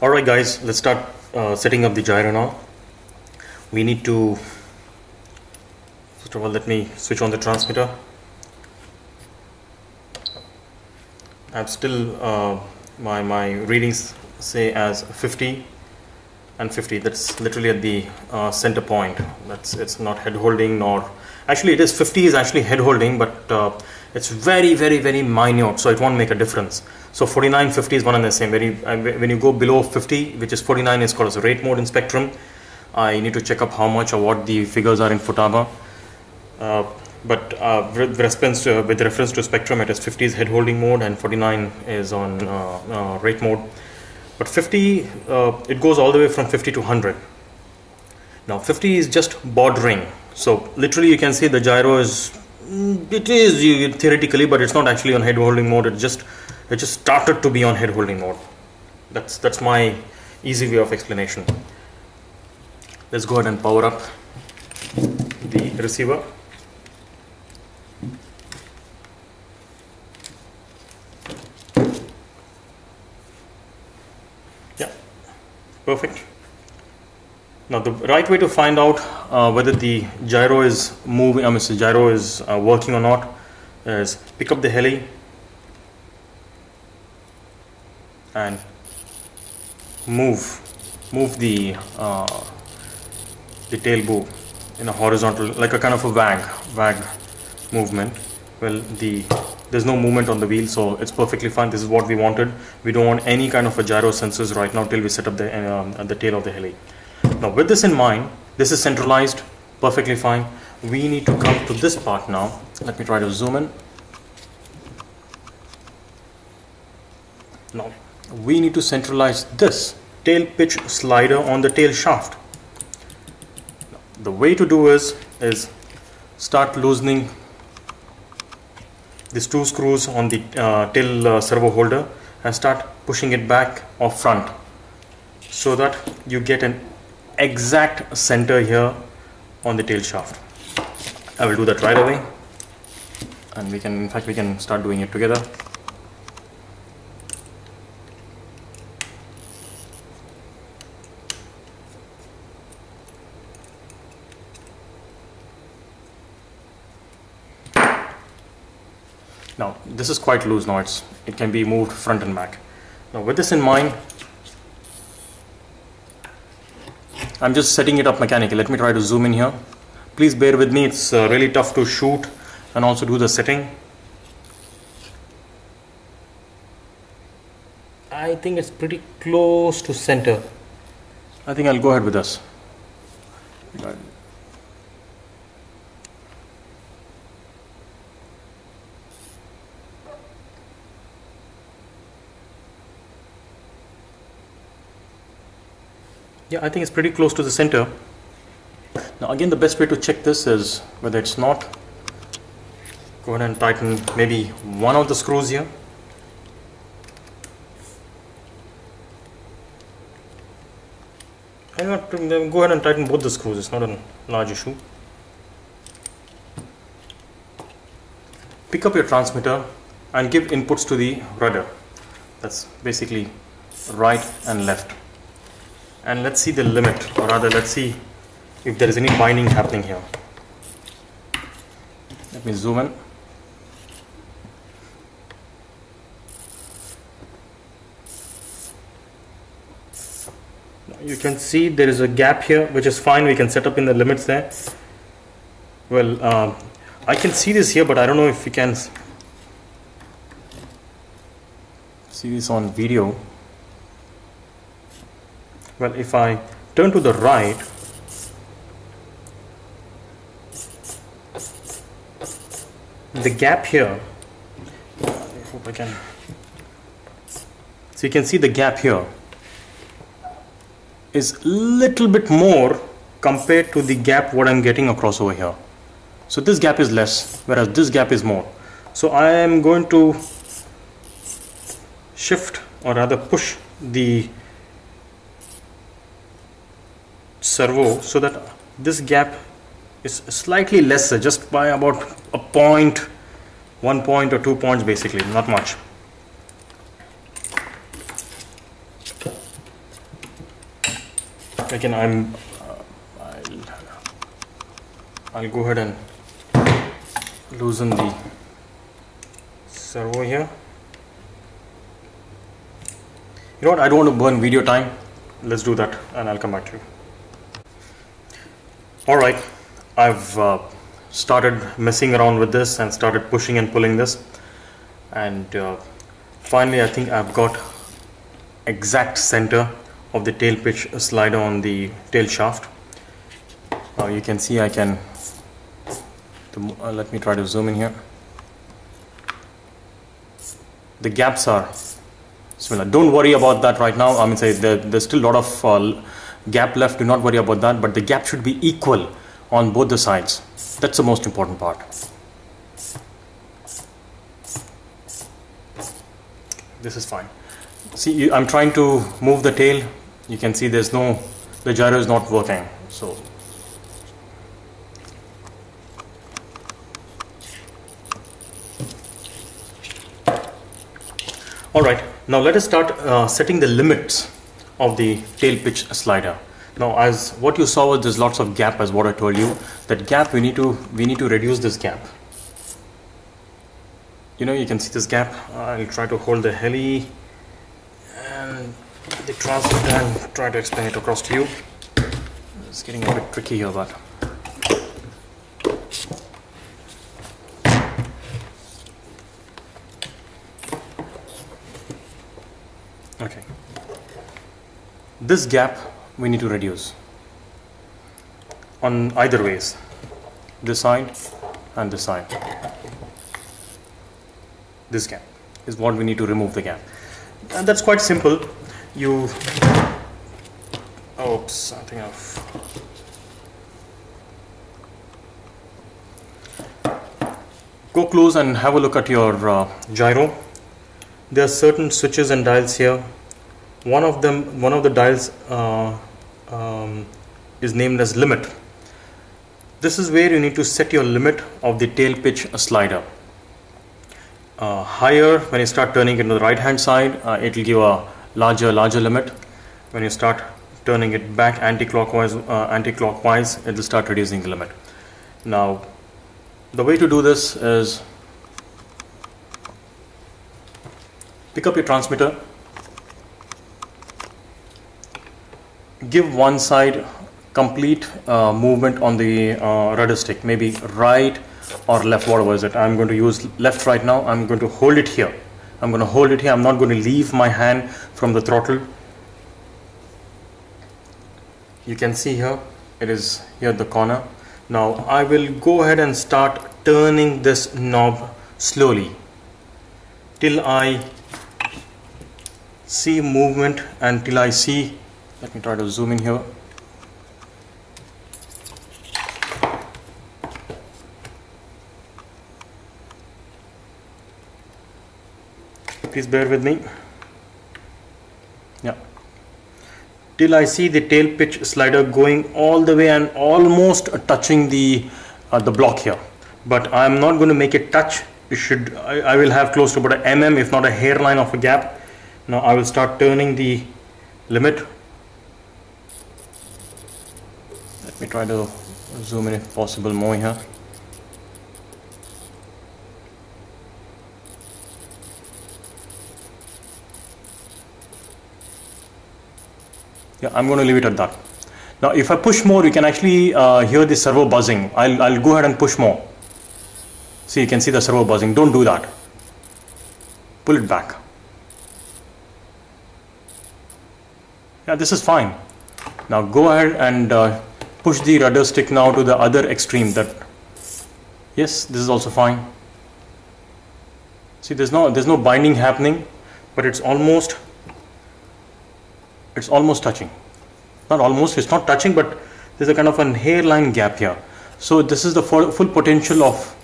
Alright guys, let's start setting up the gyro now. We need to, first of all, let me switch on the transmitter. I'm still, my readings say as 50 and 50. That's literally at the center point. It's not head holding, nor actually it is 50 is actually head holding, but it's very minute, so it won't make a difference. So 49, 50 is one and the same. When you go below 50, which is 49, is called as a rate mode in Spectrum. I need to check up how much or what the figures are in Futaba. But with reference to Spectrum, it is 50 is head holding mode and 49 is on rate mode. But 50, it goes all the way from 50 to 100. Now 50 is just bordering. So literally you can see the gyro is, it is theoretically, but it's not actually on head holding mode. It just started to be on head holding mode. That's my easy way of explanation. Let's go ahead and power up the receiver. Yeah, perfect. Now the right way to find out whether the gyro is moving, gyro is working or not, is pick up the heli and move the tail bow in a horizontal, like a kind of a wag movement. Well, there's no movement on the wheel, so it's perfectly fine. This is what we wanted. We don't want any kind of a gyro sensors right now till we set up the tail of the heli. Now with this in mind, this is centralized, perfectly fine. We need to come to this part now. Let me try to zoom in. Now we need to centralize this tail pitch slider on the tail shaft. The way to do is start loosening these two screws on the tail servo holder and start pushing it back or front, so that you get an exact center here on the tail shaft. I will do that right away, and we can start doing it together. Now this is quite loose now, it can be moved front and back. Now with this in mind, I'm just setting it up mechanically. Let me try to zoom in here. Please bear with me, it's really tough to shoot and also do the setting. I think it's pretty close to center. I think I'll go ahead with this. Yeah, I think it's pretty close to the center. Now again, the best way to check this is whether it's not. Go ahead and tighten maybe one of the screws here. Go ahead and tighten both the screws, it's not a large issue. Pick up your transmitter and give inputs to the rudder. That's basically right and left. And let's see the limit, or rather let's see if there is any binding happening here. Let me zoom in. You can see there is a gap here, which is fine. We can set up in the limits there. Well, I can see this here, but I don't know if you can see this on video. Well, if I turn to the right, the gap here, I hope I can, so you can see the gap here is little bit more compared to the gap what I'm getting across over here. So this gap is less, whereas this gap is more. So I am going to shift, or rather push the servo so that this gap is slightly lesser, just by about a point, 1 point or 2 points, basically, not much. again, I'll go ahead and loosen the servo here. You know what, I don't want to burn video time. Let's do that and I'll come back to you. Alright, I've started messing around with this and started pushing and pulling this, and finally I think I've got exact center of the tail pitch slider on the tail shaft. You can see I can let me try to zoom in here. The gaps are similar. Don't worry about that right now. I mean, say there's still a lot of gap left. Do not worry about that, but the gap should be equal on both the sides. That's the most important part. This is fine. See, I'm trying to move the tail. You can see the gyro is not working. So alright, now let us start setting the limits of the tail pitch slider. Now, as what you saw was there's lots of gap, as what I told you. That gap, we need to reduce this gap. You know, you can see this gap. I'll try to hold the heli and the transmitter and try to explain it across to you. It's getting a bit tricky here, but okay. This gap we need to reduce on either ways, this side and this side. This gap is what we need to remove the gap, and that's quite simple. Oops, I think go close and have a look at your gyro. There are certain switches and dials here. One of the dials is named as limit. This is where you need to set your limit of the tail pitch slider. Higher, when you start turning it to the right hand side, it will give a larger limit. When you start turning it back anti-clockwise, it will start reducing the limit. Now, the way to do this is pick up your transmitter, give one side complete movement on the rudder stick, maybe right or left, whatever is it. I'm going to use left right now. I'm going to hold it here. I'm not going to leave my hand from the throttle. You can see here, it is here at the corner. Now I will go ahead and start turning this knob slowly till I see movement and till I see, let me try to zoom in here. Please bear with me. Yeah. Till I see the tail pitch slider going all the way and almost touching the block here. But I'm not going to make it touch. I will have close to about an mm, if not a hairline of a gap. Now I will start turning the limit. Let me try to zoom in if possible more here. Yeah, I'm going to leave it at that. Now if I push more, you can actually hear the servo buzzing. I'll go ahead and push more. See, you can see the servo buzzing. Don't do that. Pull it back. Yeah, this is fine. Now go ahead and push the rudder stick now to the other extreme. Yes, this is also fine. See, there's no binding happening, but it's almost touching. Not almost, it's not touching, but there's a kind of an hairline gap here. So this is the full potential of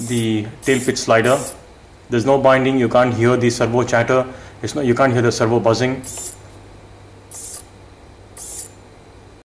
the tail pitch slider. There's no binding. You can't hear the servo chatter. You can't hear the servo buzzing.